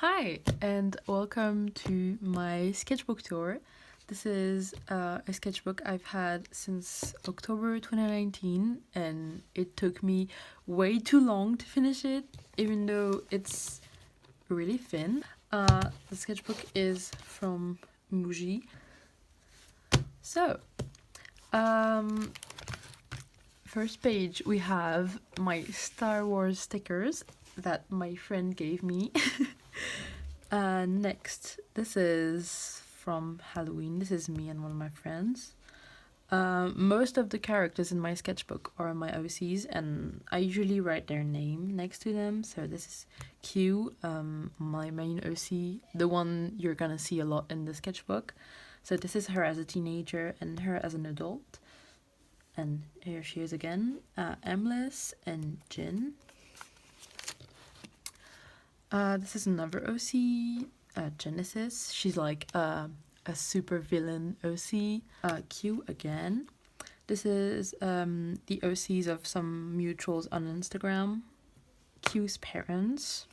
Hi, and welcome to my sketchbook tour. This is a sketchbook I've had since October 2019, and it took me way too long to finish it, even though it's really thin. The sketchbook is from Muji. So, um, first page we have my Star Wars stickers that my friend gave me. Next, this is from Halloween. This is me and one of my friends. Most of the characters in my sketchbook are my OCs, and I usually write their name next to them. So this is Q, my main OC, the one you're gonna see a lot in the sketchbook. So this is her as a teenager and her as an adult. And here she is again, Emless and Jin. This is another OC, Genesis. She's like a super villain OC. Q again. This is the OCs of some mutuals on Instagram. Q's parents.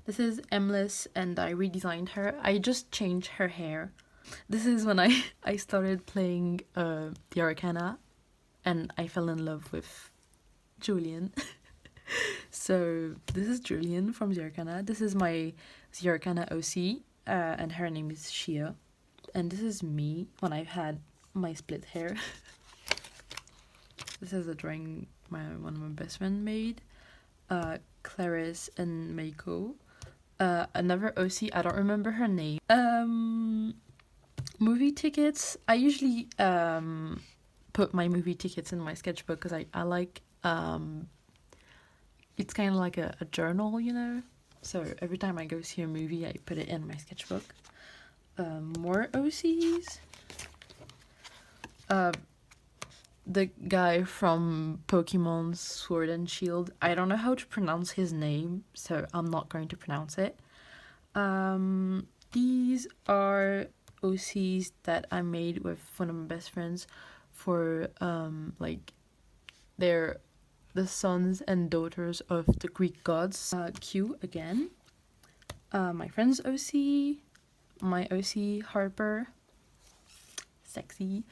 This is Emless, and I redesigned her. I just changed her hair. This is when I started playing the Arcana, and I fell in love with Julian. So this is Julian from the Arcana. This is my the Arcana OC, and her name is Shia. And this is me when I had my split hair. This is a drawing one of my best friend made. Clarice and Meiko. Another OC, I don't remember her name. Movie tickets. I usually put my movie tickets in my sketchbook because I like it's kind of like a journal, you know? So every time I go see a movie, I put it in my sketchbook. More OCs. The guy from Pokemon Sword and Shield. I don't know how to pronounce his name, so I'm not going to pronounce it. These are OCs that I made with one of my best friends for like they're the sons and daughters of the Greek gods. Q again. My friend's OC. My OC Harper. Sexy.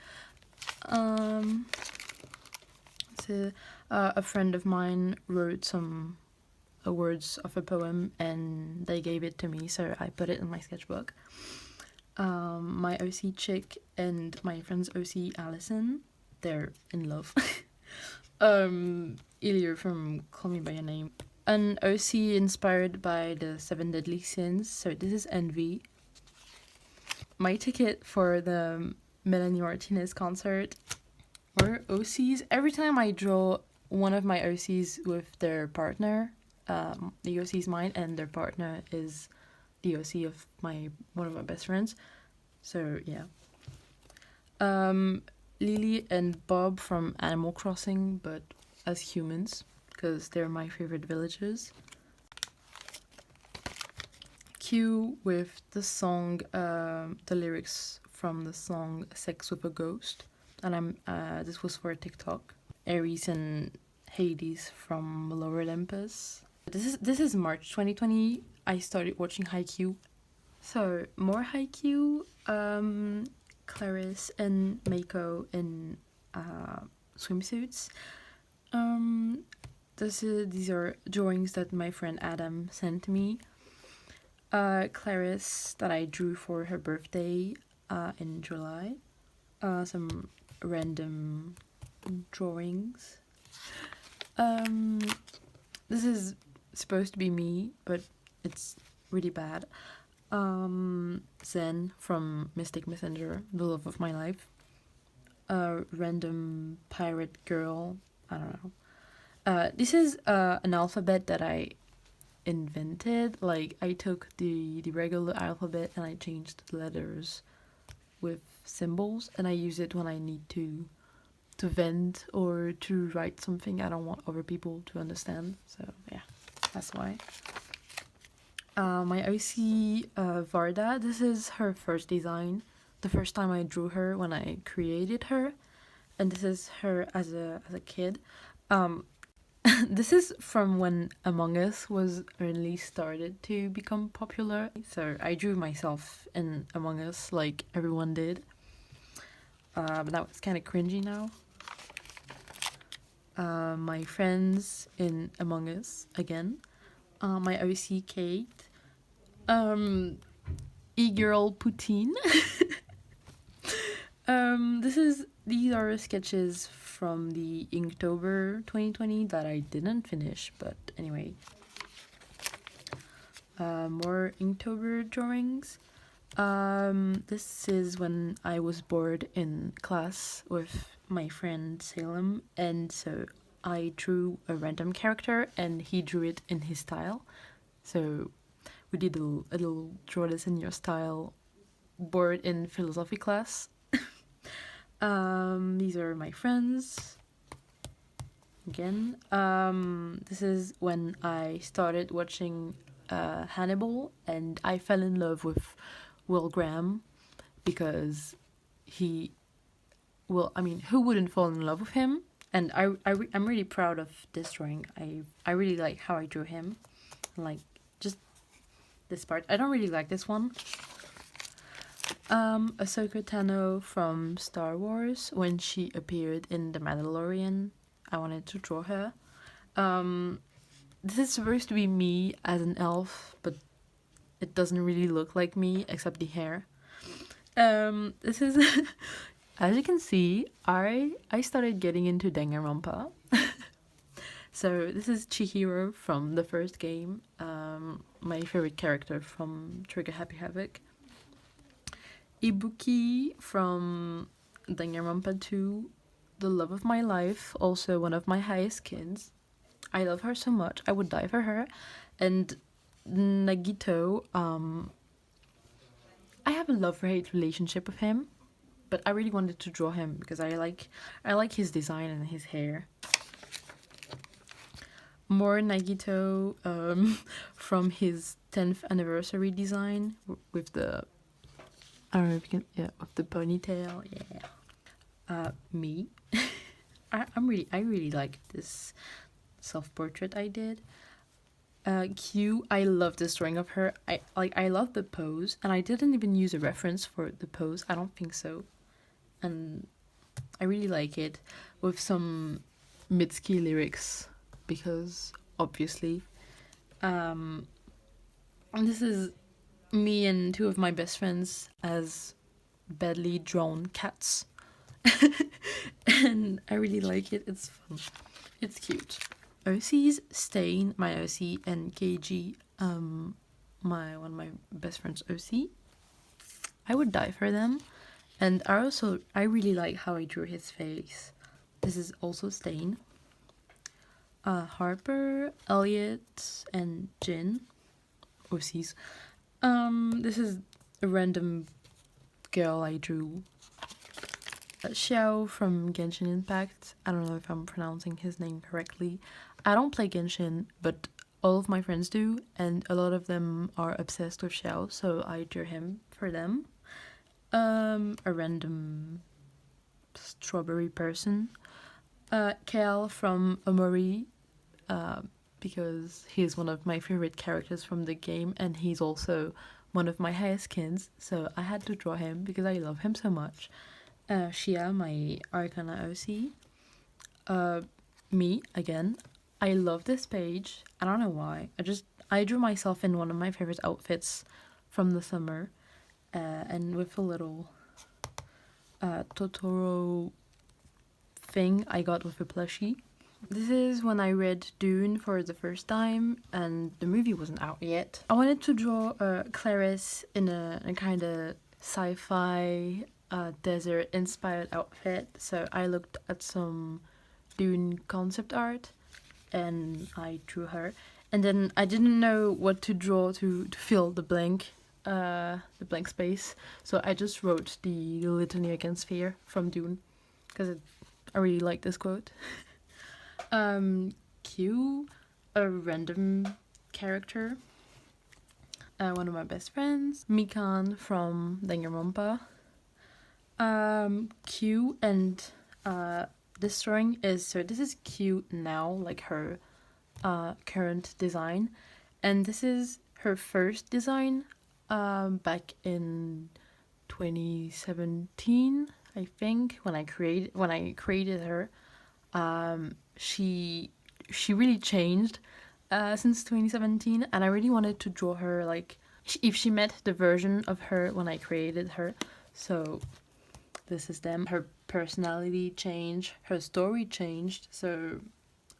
So, a friend of mine wrote some words of a poem and they gave it to me, so I put it in my sketchbook. My OC Chick and my friend's OC Allison, they're in love. Ilya from Call Me By Your Name. An OC inspired by the 7 Deadly Sins, so this is Envy. My ticket for the Melanie Martinez concert. Or OCs. Every time I draw one of my OCs with their partner, the OC is mine and their partner is the OC of one of my best friends. So yeah. Lily and Bob from Animal Crossing, but as humans, because they're my favorite villagers. Q with the song, the lyrics from the song Sex with a Ghost. And this was for TikTok. Aries and Hades from Lower Olympus. This is March 2020. I started watching Haikyuu. So more Haikyuu. Clarice and Meiko in swimsuits. These are drawings that my friend Adam sent me. Clarice that I drew for her birthday in July. Some random drawings. This is supposed to be me, but it's really bad. Zen from Mystic Messenger, the love of my life. Random pirate girl, I don't know. This is an alphabet that I invented. Like, I took the regular alphabet and I changed the letters with symbols, and I use it when I need to vent or to write something I don't want other people to understand. So yeah, that's why. My OC Varda, this is her first design, the first time I drew her when I created her, and this is her as a kid. This is from when Among Us was only started to become popular. So I drew myself in Among Us like everyone did. But that was kind of cringy now. My friends in Among Us again. My OC Kate. E-girl Poutine. These are sketches from the Inktober 2020 that I didn't finish, but anyway. More Inktober drawings. This is when I was bored in class with my friend Salem, and so I drew a random character and he drew it in his style. So we did a little draw this in your style board in philosophy class. These are my friends. Again, this is when I started watching Hannibal, and I fell in love with Will Graham because he, well, I mean, who wouldn't fall in love with him? And I'm really proud of this drawing. I really like how I drew him, like just this part. I don't really like this one. Ahsoka Tano from Star Wars, when she appeared in The Mandalorian. I wanted to draw her. This is supposed to be me as an elf, but it doesn't really look like me except the hair. This is, as you can see, I started getting into Danganronpa. So this is Chihiro from the first game, my favorite character from Trigger Happy Havoc. Ibuki from Danganronpa 2, the love of my life, also one of my highest kids. I love her so much, I would die for her. And Nagito, I have a love-hate relationship with him, but I really wanted to draw him because I like his design and his hair. More Nagito from his 10th anniversary design with the, I don't know if you can, yeah, with the ponytail, yeah. Me. I really like this self-portrait I did. Q, I love this drawing of her. I love the pose, and I didn't even use a reference for the pose. I don't think so. And I really like it with some Mitsuki lyrics because obviously. And this is me and two of my best friends as badly drawn cats. And I really like it. It's fun. It's cute. OC's Stain, my OC, and KG, one of my best friends' OC. I would die for them. And I really like how I drew his face. This is also Stain. Harper, Elliot, and Jin, OCs. This is a random girl I drew. Xiao from Genshin Impact. I don't know if I'm pronouncing his name correctly. I don't play Genshin, but all of my friends do, and a lot of them are obsessed with Xiao, so I drew him for them. A random strawberry person. Cal from Omori, because he's one of my favorite characters from the game, and he's also one of my highest kids, so I had to draw him because I love him so much. Shia, my Arcana OC. Me, again. I love this page. I don't know why. I drew myself in one of my favorite outfits from the summer. And with a little Totoro thing I got with a plushie. This is when I read Dune for the first time, and the movie wasn't out yet. I wanted to draw Clarice in a kind of sci-fi desert-inspired outfit, so I looked at some Dune concept art, and I drew her. And then I didn't know what to draw to fill the blank space, so I just wrote the Litany Against Fear from Dune, because I really like this quote. Q, a random character, one of my best friends, Mikan from Danganronpa. Q and this drawing is, so this is cute now, like her current design, and this is her first design back in 2017, I think, when I created her. She really changed since 2017, and I really wanted to draw her like if she met the version of her when I created her. So this is them. Her personality changed, her story changed, so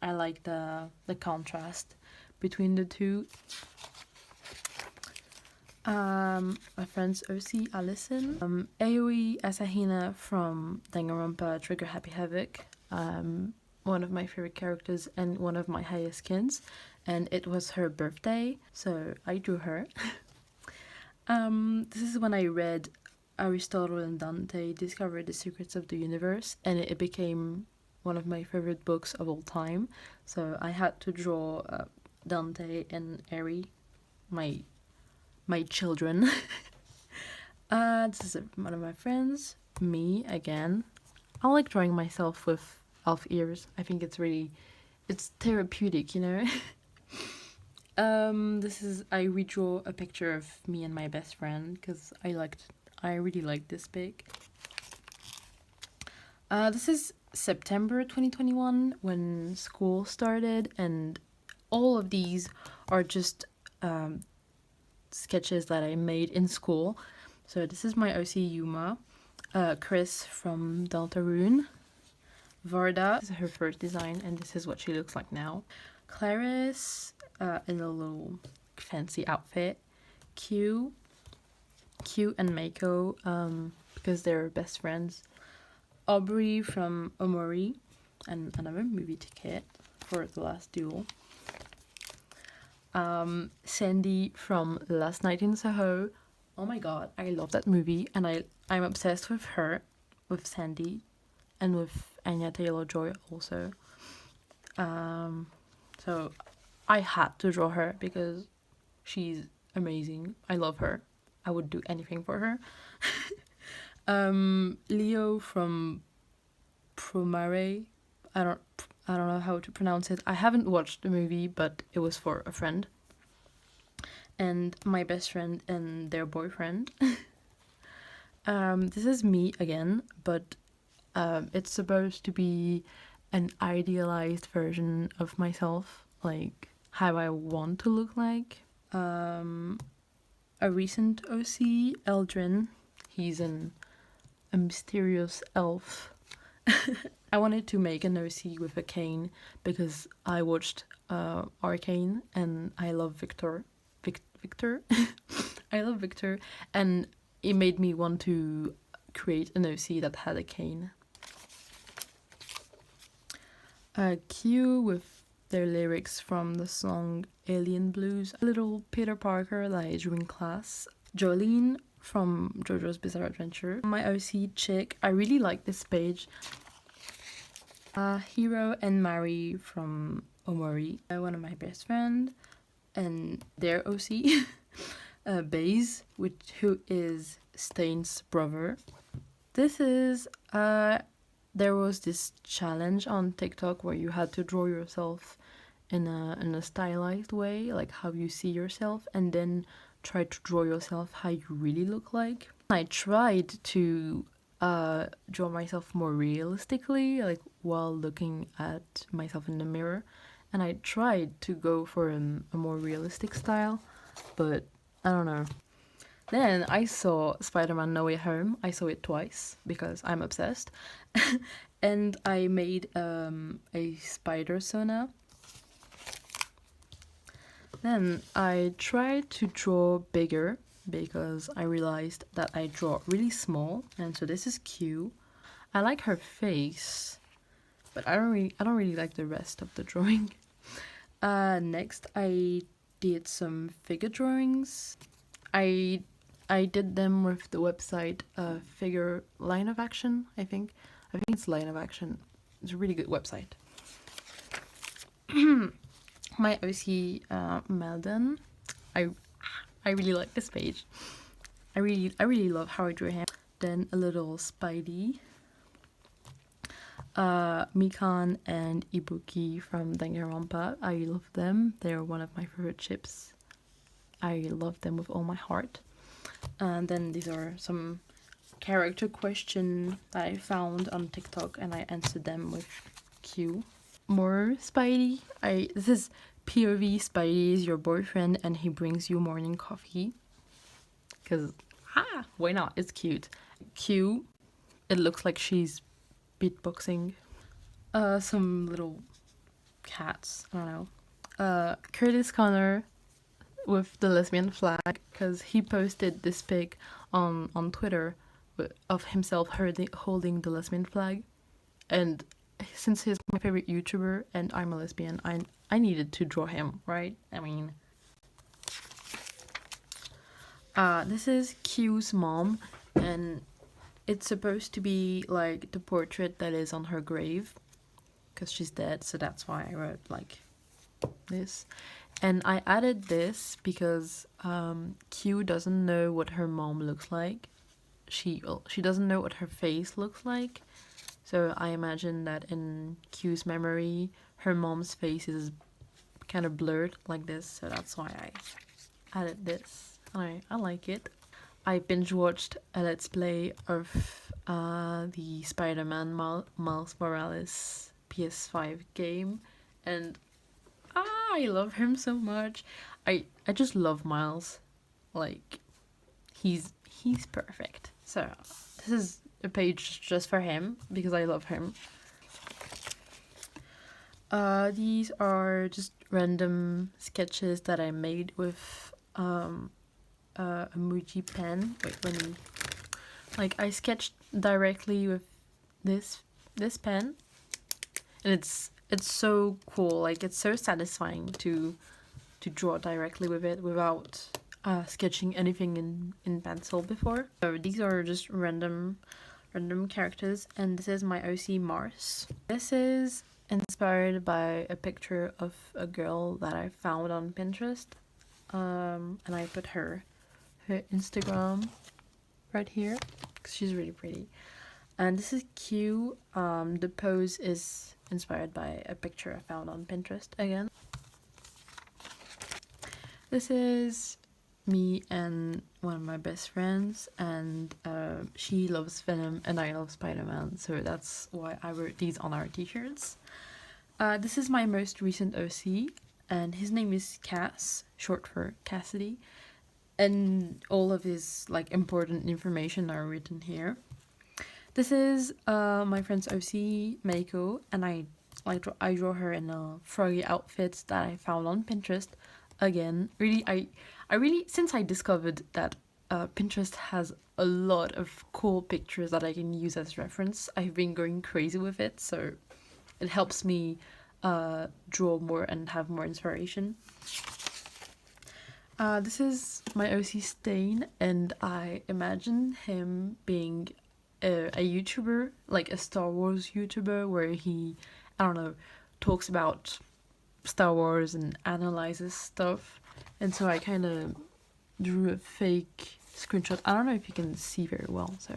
I like the contrast between the two. My friend's OC Allison, Aoi Asahina from Danganronpa Trigger Happy Havoc, one of my favorite characters and one of my highest kins, and it was her birthday, so I drew her. This is when I read Aristotle and Dante Discovered the Secrets of the Universe, and it became one of my favorite books of all time, so I had to draw Dante and Ari, my children. This is one of my friends, me again. I like drawing myself with elf ears. I think it's therapeutic, you know. This is, I redraw a picture of me and my best friend because I really liked this pic. This is September 2021 when school started, and all of these are just sketches that I made in school. So this is my OC Yuma, Chris from Deltarune, Varda, this is her first design, and this is what she looks like now. Clarice in a little fancy outfit. Q and Meiko because they're best friends. Aubrey from Omori, and another movie ticket for The Last Duel. Sandy from Last Night in Soho. Oh my god, I love that movie, and I'm obsessed with her, with Sandy, and with Anya Taylor-Joy also. So I had to draw her because she's amazing. I love her. I would do anything for her. Leo from Promare. I don't know how to pronounce it. I haven't watched the movie, but it was for a friend. And my best friend and their boyfriend. This is me again, but it's supposed to be an idealized version of myself, like how I want to look like. A recent OC, Eldrin. He's a mysterious elf. I wanted to make an OC with a cane because I watched Arcane and I love Victor. I love Victor, and it made me want to create an OC that had a cane. Q with their lyrics from the song Alien Blues. A little Peter Parker that I drew in class. Jolene from JoJo's Bizarre Adventure. My OC chick. I really like this page. Hiro and Mari from Omori. One of my best friends. And their OC. Baze, who is Stain's brother. This is there was this challenge on TikTok where you had to draw yourself in a stylized way, like how you see yourself, and then try to draw yourself how you really look like. I tried to draw myself more realistically, like while looking at myself in the mirror, and I tried to go for a more realistic style, but I don't know. Then I saw Spider-Man No Way Home. I saw it twice because I'm obsessed. And I made a spider sona. Then I tried to draw bigger because I realized that I draw really small. And so this is Q. I like her face, but I don't really like the rest of the drawing. Next I did some figure drawings. I did them with the website Figure Line of Action, I think it's Line of Action. It's a really good website. My OC Melden. I really like this page. I really love how I drew him. Then a little Spidey. Mikan and Ibuki from Danganronpa. I love them. They're one of my favorite ships. I love them with all my heart. And then these are some character questions that I found on TikTok, and I answered them with Q. More Spidey. This is POV. Spidey is your boyfriend and he brings you morning coffee. Because, why not? It's cute. Q. It looks like she's beatboxing. Some little cats. I don't know. Curtis Connor with the lesbian flag, because he posted this pic on Twitter of himself holding the lesbian flag, and since he's my favorite YouTuber and I'm a lesbian, I needed to draw him, right? I mean, this is Q's mom, and it's supposed to be like the portrait that is on her grave, because she's dead, so that's why I wrote like this. And I added this because Q doesn't know what her mom looks like. She doesn't know what her face looks like. So I imagine that in Q's memory, her mom's face is kind of blurred like this. So that's why I added this. I like it. I binge watched a Let's Play of the Spider-Man Miles Morales PS5 game, and I love him so much. I just love Miles. Like, he's perfect. So this is a page just for him because I love him. These are just random sketches that I made with a Muji pen. I sketched directly with this pen, and it's so cool. Like, it's so satisfying to draw directly with it without sketching anything in pencil before. So these are just random characters, and this is my OC Mars. This is inspired by a picture of a girl that I found on Pinterest, and I put her Instagram right here because she's really pretty. And this is Q. The pose is inspired by a picture I found on Pinterest again. This is me and one of my best friends, and she loves Venom and I love Spider-Man, so that's why I wrote these on our t-shirts. This is my most recent OC, and his name is Cass, short for Cassidy, and all of his like important information are written here. This is my friend's OC, Meiko, and I draw her in a froggy outfit that I found on Pinterest. Again, really, I really, since I discovered that Pinterest has a lot of cool pictures that I can use as reference, I've been going crazy with it, so it helps me draw more and have more inspiration. This is my OC Stain, and I imagine him being a YouTuber, like a Star Wars YouTuber, where he, I don't know, talks about Star Wars and analyzes stuff. And so I kind of drew a fake screenshot. I don't know if you can see very well, so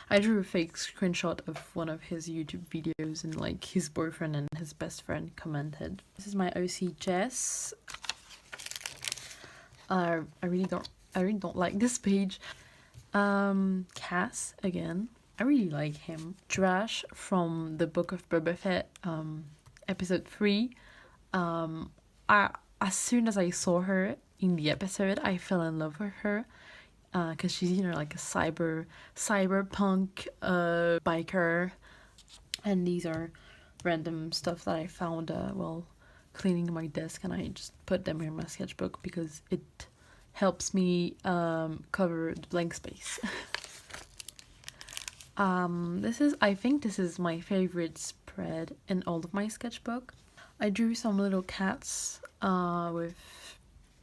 I drew a fake screenshot of one of his YouTube videos, and like his boyfriend and his best friend commented. This is my OC Jess. I really don't like this page. Cass again. I really like him. Trash from the Book of Boba Fett, episode 3. As soon as I saw her in the episode, I fell in love with her, because she's, you know, like a cyberpunk biker. And these are random stuff that I found while cleaning my desk, and I just put them in my sketchbook because it helps me cover the blank space. I think this is my favorite spread in all of my sketchbook. I drew some little cats with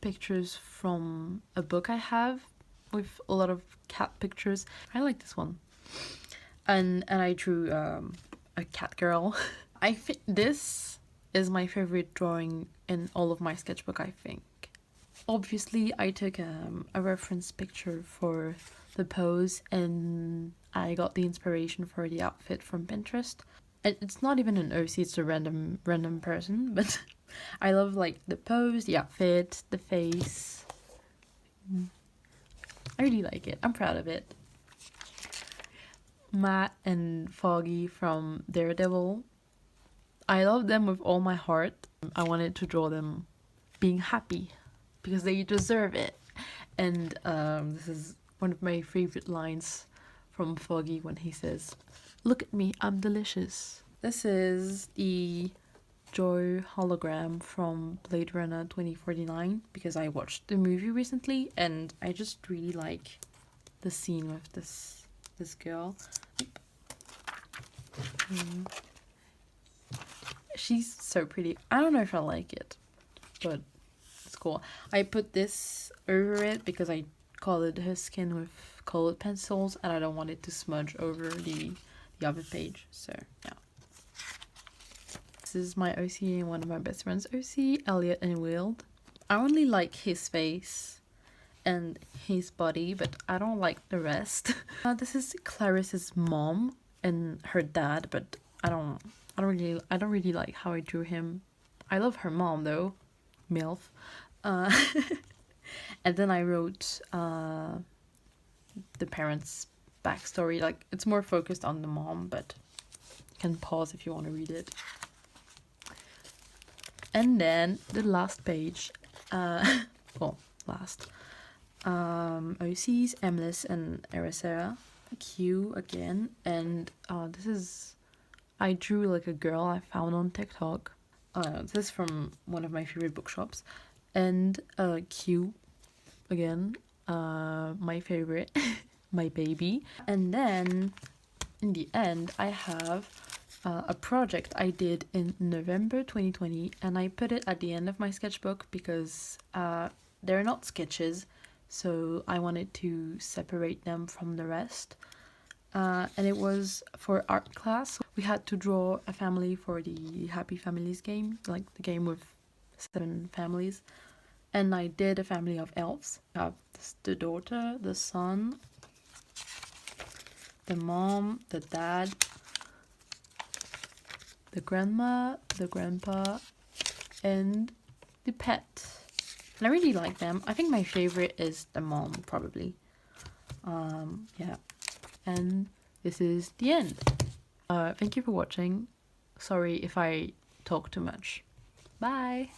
pictures from a book I have with a lot of cat pictures. I like this one. And I drew a cat girl. I think this is my favorite drawing in all of my sketchbook, I think. Obviously, I took a reference picture for the pose, and I got the inspiration for the outfit from Pinterest. It's not even an OC, it's a random person, but I love like the pose, the outfit, the face. I really like it. I'm proud of it. Matt and Foggy from Daredevil. I love them with all my heart. I wanted to draw them being happy because they deserve it. And this is one of my favorite lines from Foggy when he says, "Look at me, I'm delicious." This is the Joy hologram from Blade Runner 2049 because I watched the movie recently and I just really like the scene with this girl. She's so pretty. I don't know if I like it, but it's cool. I put this over it because I colored her skin with colored pencils and I don't want it to smudge over the other page. So yeah. This is my OC and one of my best friends' OC, Elliot and Wild. I only like his face and his body, but I don't like the rest. This is Clariss's mom and her dad, but I don't really like how I drew him. I love her mom though, MILF. And then I wrote the parents' backstory. Like it's more focused on the mom, but you can pause if you want to read it. And then the last page, OCs, Emlis and Ericera. Q again, and this is, I drew like a girl I found on TikTok. This is from one of my favorite bookshops. And Q again, my favorite, my baby. And then in the end, I have a project I did in November 2020, and I put it at the end of my sketchbook because they're not sketches, so I wanted to separate them from the rest. And it was for art class. We had to draw a family for the Happy Families game, like the game with 7 families. And I did a family of elves. I have the daughter, the son, the mom, the dad, the grandma, the grandpa, and the pet. And I really like them. I think my favorite is the mom, probably. Yeah. And this is the end. Thank you for watching. Sorry if I talk too much. Bye!